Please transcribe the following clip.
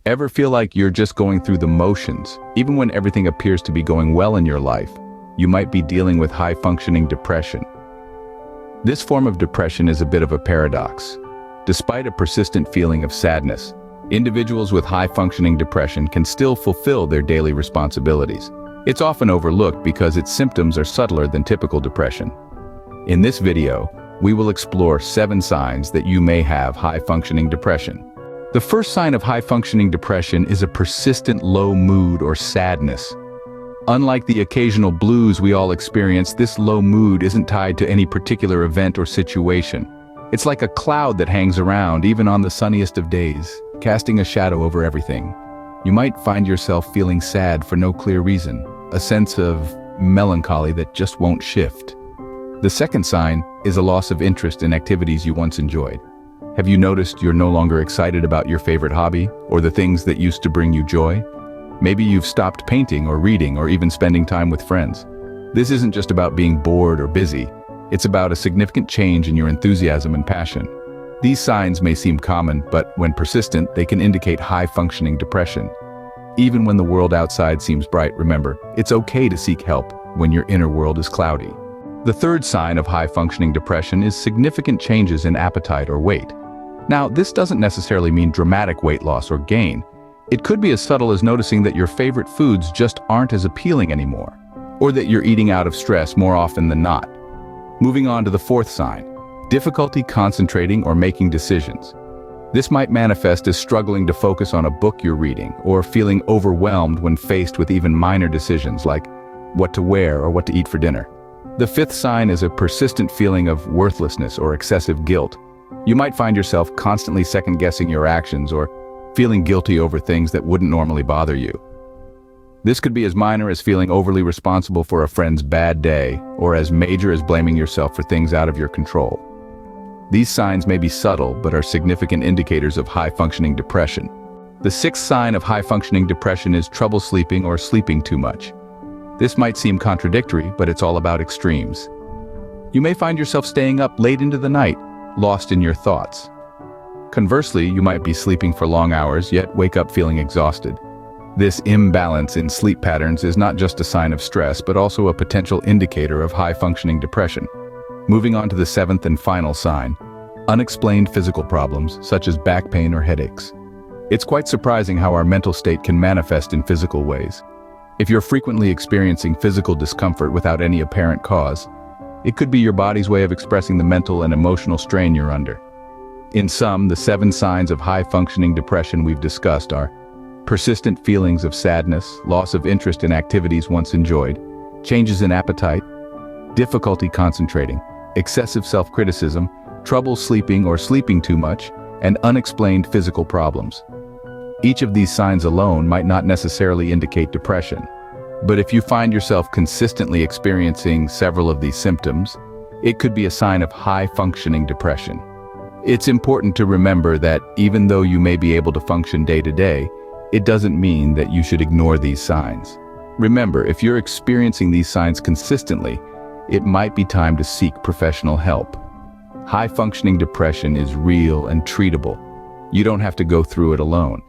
Ever feel like you're just going through the motions, even when everything appears to be going well in your life? You might be dealing with high-functioning depression. This form of depression is a bit of a paradox. Despite a persistent feeling of sadness, individuals with high-functioning depression can still fulfill their daily responsibilities. It's often overlooked because its symptoms are subtler than typical depression. In this video, we will explore 7 signs that you may have high-functioning depression. The first sign of high-functioning depression is a persistent low mood or sadness. Unlike the occasional blues we all experience, this low mood isn't tied to any particular event or situation. It's like a cloud that hangs around even on the sunniest of days, casting a shadow over everything. You might find yourself feeling sad for no clear reason, a sense of melancholy that just won't shift. The second sign is a loss of interest in activities you once enjoyed. Have you noticed you're no longer excited about your favorite hobby or the things that used to bring you joy? Maybe you've stopped painting or reading or even spending time with friends. This isn't just about being bored or busy. It's about a significant change in your enthusiasm and passion. These signs may seem common, but when persistent, they can indicate high-functioning depression. Even when the world outside seems bright, remember, it's okay to seek help when your inner world is cloudy. The third sign of high-functioning depression is significant changes in appetite or weight. Now, this doesn't necessarily mean dramatic weight loss or gain. It could be as subtle as noticing that your favorite foods just aren't as appealing anymore, or that you're eating out of stress more often than not. Moving on to the fourth sign, difficulty concentrating or making decisions. This might manifest as struggling to focus on a book you're reading, or feeling overwhelmed when faced with even minor decisions like what to wear or what to eat for dinner. The fifth sign is a persistent feeling of worthlessness or excessive guilt. You might find yourself constantly second-guessing your actions or feeling guilty over things that wouldn't normally bother you. This could be as minor as feeling overly responsible for a friend's bad day, or as major as blaming yourself for things out of your control. These signs may be subtle, but are significant indicators of high-functioning depression. The sixth sign of high-functioning depression is trouble sleeping or sleeping too much. This might seem contradictory, but it's all about extremes. You may find yourself staying up late into the night, lost in your thoughts. Conversely, you might be sleeping for long hours, yet wake up feeling exhausted. This imbalance in sleep patterns is not just a sign of stress, but also a potential indicator of high-functioning depression. Moving on to the seventh and final sign, unexplained physical problems, such as back pain or headaches. It's quite surprising how our mental state can manifest in physical ways. If you're frequently experiencing physical discomfort without any apparent cause, it could be your body's way of expressing the mental and emotional strain you're under. In sum, the 7 signs of high-functioning depression we've discussed are persistent feelings of sadness, loss of interest in activities once enjoyed, changes in appetite, difficulty concentrating, excessive self-criticism, trouble sleeping or sleeping too much, and unexplained physical problems. Each of these signs alone might not necessarily indicate depression. But if you find yourself consistently experiencing several of these symptoms, it could be a sign of high-functioning depression. It's important to remember that even though you may be able to function day to day, it doesn't mean that you should ignore these signs. Remember, if you're experiencing these signs consistently, it might be time to seek professional help. High-functioning depression is real and treatable. You don't have to go through it alone.